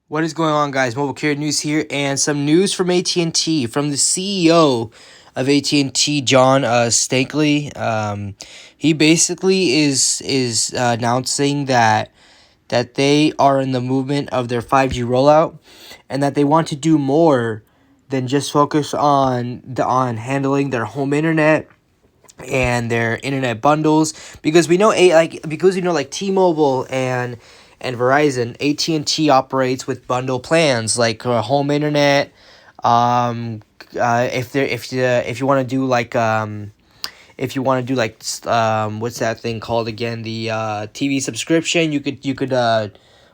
What is going on, guys? Mobile Carrier News here, and some news from AT&T from the CEO of AT&T, John Stankley. He basically is announcing that they are in the movement of their 5G rollout, and that they want to do more than just focus on handling their home internet and their internet bundles, because we know like T-Mobile and Verizon. AT&T operates with bundle plans like home internet. If you want to do what's that thing called again, the TV subscription, you could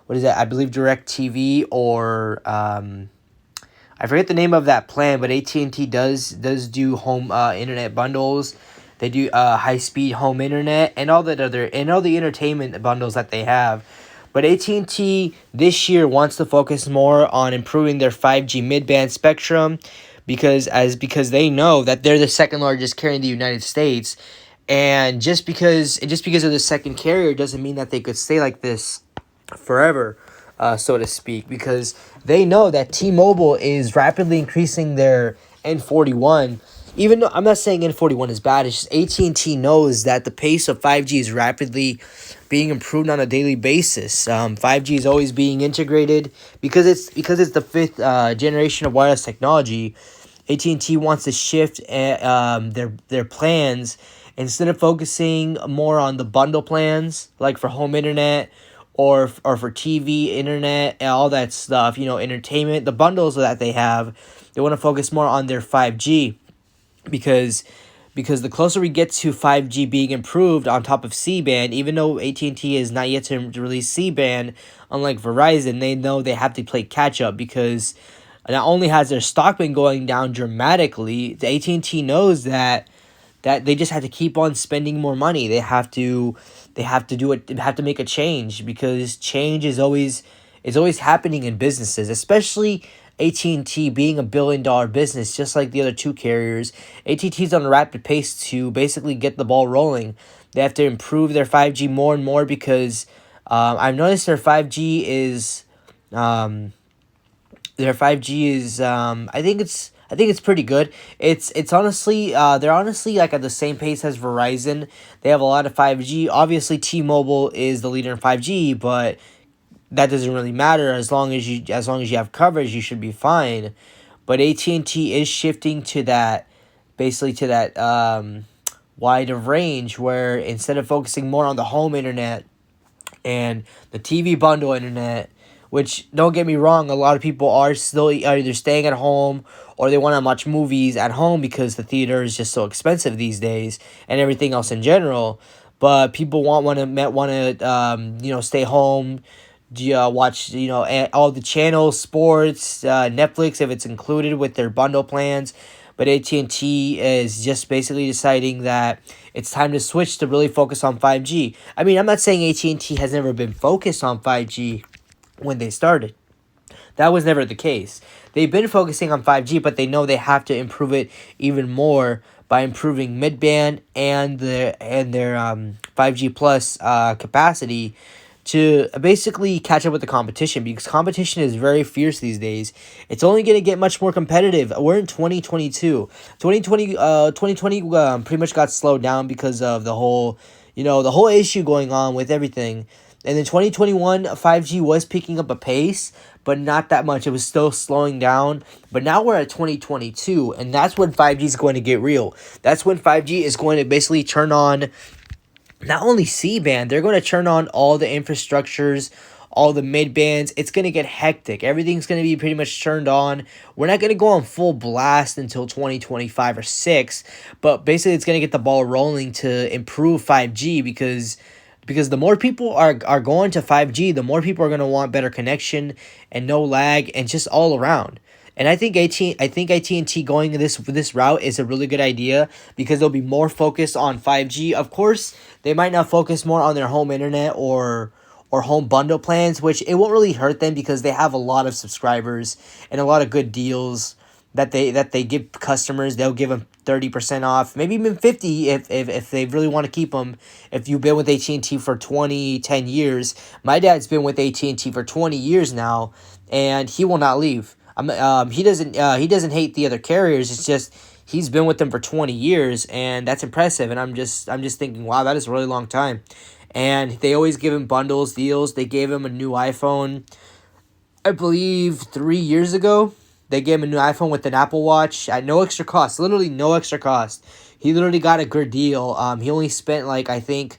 what is that, I believe Direct TV, or I forget the name of that plan, but AT&T does do home internet bundles. They do high speed home internet and all the entertainment bundles that they have. But AT&T this year wants to focus more on improving their 5G mid-band spectrum, because they know that they're the second largest carrier in the United States, and just because of the second carrier doesn't mean that they could stay like this forever, so to speak, because they know that T-Mobile is rapidly increasing their N41. Even though I'm not saying N41 is bad, it's just AT&T knows that the pace of 5G is rapidly being improved on a daily basis. 5G is always being integrated because it's the fifth generation of wireless technology. AT&T wants to shift their plans. Instead of focusing more on the bundle plans, like for home internet or for TV, internet, and all that stuff, entertainment, the bundles that they have, they want to focus more on their 5G, because the closer we get to 5G being improved on top of C-band, even though AT&T is not yet to release C-band, unlike Verizon, they know they have to play catch up, because not only has their stock been going down dramatically, the AT&T knows that they just have to keep on spending more money. They have to do it. They have to make a change, because change is always happening in businesses, especially AT&T being $1 billion business, just like the other two carriers. AT&T's on a rapid pace to basically get the ball rolling. They have to improve their 5G more and more, because I've noticed um, their 5G is I think it's pretty good. It's honestly they're honestly like at the same pace as Verizon. They have a lot of 5G. Obviously T-Mobile is the leader in 5G, but that doesn't really matter. As long as you have coverage, you should be fine. But AT&T is shifting to that, basically to that wide of range, where instead of focusing more on the home internet and the TV bundle internet, which, don't get me wrong, a lot of people are still either staying at home or they want to watch movies at home because the theater is just so expensive these days, and everything else in general. But people want to stay home, watch all the channels, sports, Netflix if it's included with their bundle plans. But AT&T is just basically deciding that it's time to switch to really focus on 5G. I mean, I'm not saying AT&T has never been focused on 5G when they started. That was never the case. They've been focusing on 5G, but they know they have to improve it even more by improving mid-band and their 5G plus capacity, to basically catch up with the competition, because competition is very fierce these days. It's only going to get much more competitive. We're in 2022. 2020 pretty much got slowed down because of the whole issue going on with everything. And in 2021, 5G was picking up a pace, but not that much. It was still slowing down. But now we're at 2022, and that's when 5G is going to get real. That's when 5G is going to basically turn on not only C-band, they're going to turn on all the infrastructures, all the mid-bands. It's going to get hectic. Everything's going to be pretty much turned on. We're not going to go on full blast until 2025 or 6, but basically it's going to get the ball rolling to improve 5G, because the more people are going to 5G, the more people are going to want better connection and no lag and just all around. And I think AT&T going this route is a really good idea, because they'll be more focused on 5G. Of course, they might not focus more on their home internet or home bundle plans, which it won't really hurt them, because they have a lot of subscribers and a lot of good deals that they give customers. 30% off, maybe even 50 if they really want to keep them. If you've been with AT&T for 10 years, my dad's been with AT&T for 20 years now, and he will not leave. He doesn't hate the other carriers. It's just he's been with them for 20 years, and that's impressive. And I'm just thinking, wow, that is a really long time. And they always give him bundles, deals. They gave him a new iPhone, I believe 3 years ago. They gave him a new iPhone with an Apple Watch at no extra cost. Literally no extra cost. He literally got a good deal. He only spent like, I think,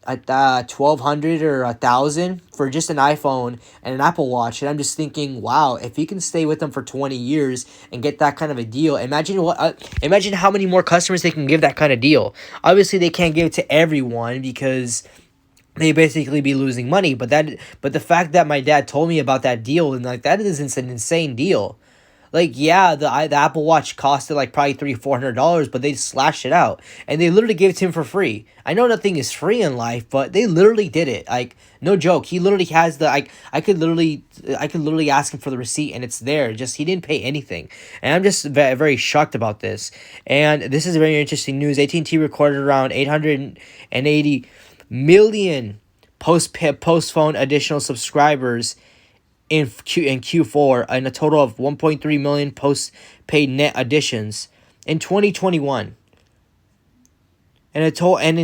at 1,200 or 1,000 for just an iPhone and an Apple Watch. And I'm just thinking, wow, if he can stay with them for 20 years and get that kind of a deal, imagine how many more customers they can give that kind of deal. Obviously, they can't give it to everyone because they basically be losing money. But the fact that my dad told me about that deal, and like, that is an insane deal. Like, yeah, the Apple Watch costed like probably $300-$400, but they slashed it out, and they literally gave it to him for free. I know nothing is free in life, but they literally did it. Like, no joke. He literally has the I could literally ask him for the receipt, and it's there. Just he didn't pay anything, and I'm just very, very shocked about this. And this is very interesting news. AT&T recorded around 880 million post-phone additional subscribers in Q4, and a total of 1.3 million post-paid net additions in 2021. And in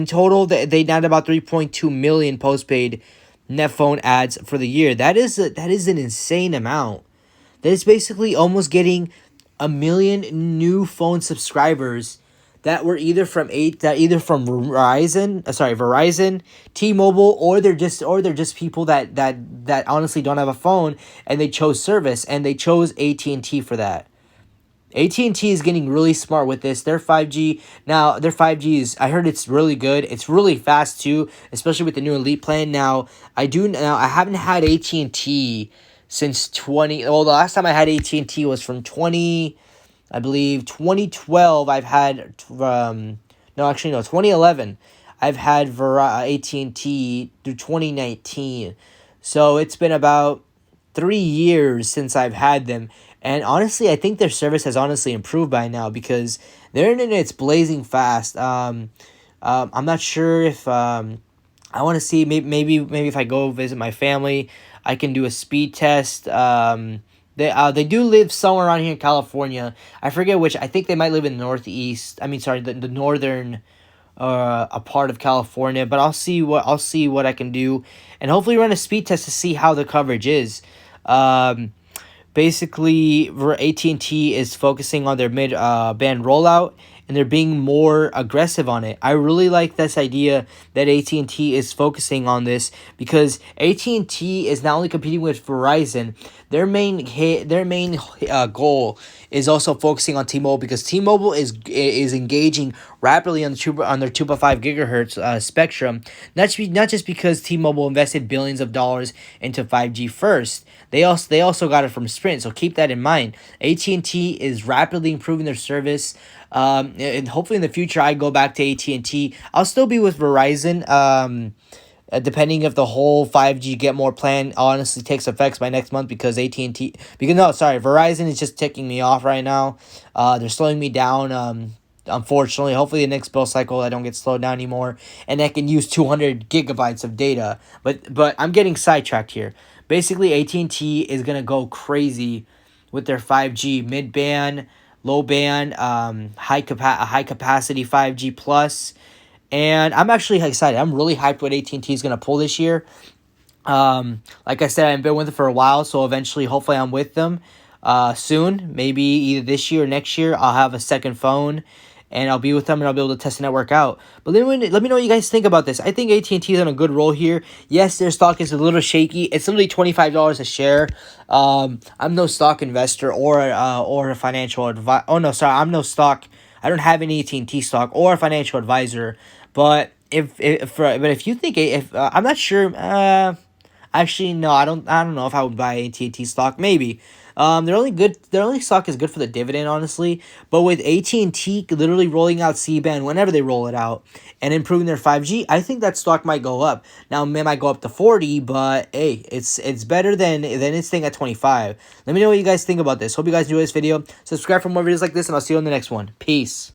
total, they net about 3.2 million postpaid net phone ads for the year. That is an insane amount. That is basically almost getting a million new phone subscribers that were either from Verizon, T-Mobile, or they're just people that honestly don't have a phone, and they chose service, and they chose AT&T for that. AT&T is getting really smart with this. Their 5G is, I heard it's really good. It's really fast too, especially with the new Elite plan. Now I haven't had AT&T since the last time I had AT&T was from 2012. I've had 2011. I've had AT&T through 2019. So it's been about 3 years since I've had them. And honestly, I think their service has honestly improved by now, because their internet's blazing fast. I'm not sure if I want to see, maybe if I go visit my family, I can do a speed test. They do live somewhere around here in California. I forget which. I think they might live in the northeast. The northern a part of California. But I'll see what I can do, and hopefully run a speed test to see how the coverage is. Basically, AT&T is focusing on their mid-band rollout, and they're being more aggressive on it. I really like this idea that AT&T is focusing on this, because AT&T is not only competing with Verizon, their main goal is also focusing on T-Mobile, because T-Mobile is engaging rapidly on their 2.5 gigahertz spectrum. Not just because T-Mobile invested billions of dollars into 5G first. They also got it from Sprint, so keep that in mind. AT&T is rapidly improving their service. And hopefully in the future I go back to AT&T. I'll still be with Verizon. Depending if the whole 5G Get More plan honestly takes effects by next month, because Verizon is just ticking me off right now. They're slowing me down. Unfortunately, hopefully the next bill cycle I don't get slowed down anymore, and I can use 200 gigabytes of data. But I'm getting sidetracked here. Basically, AT&T is gonna go crazy with their 5G mid-band, low band, high capacity 5G plus. And I'm actually excited. I'm really hyped what AT&T is going to pull this year. Like I said, I've been with it for a while, so eventually, hopefully, I'm with them soon. Maybe either this year or next year, I'll have a second phone, and I'll be with them, and I'll be able to test the network out. But let me know what you guys think about this. I think AT&T is on a good roll here. Yes, their stock is a little shaky. It's literally $25 a share. I'm no stock investor or a financial advisor. Oh no, sorry, I'm no stock. I don't have any AT&T stock or a financial advisor. But if you think, I'm not sure. Actually, no, I don't know if I would buy AT&T stock. Maybe. Their only stock is good for the dividend, honestly. But with AT&T literally rolling out C-band whenever they roll it out and improving their 5G, I think that stock might go up. Now, it might go up to 40, but hey, it's better than it's staying at 25. Let me know what you guys think about this. Hope you guys enjoy this video. Subscribe for more videos like this, and I'll see you on the next one. Peace.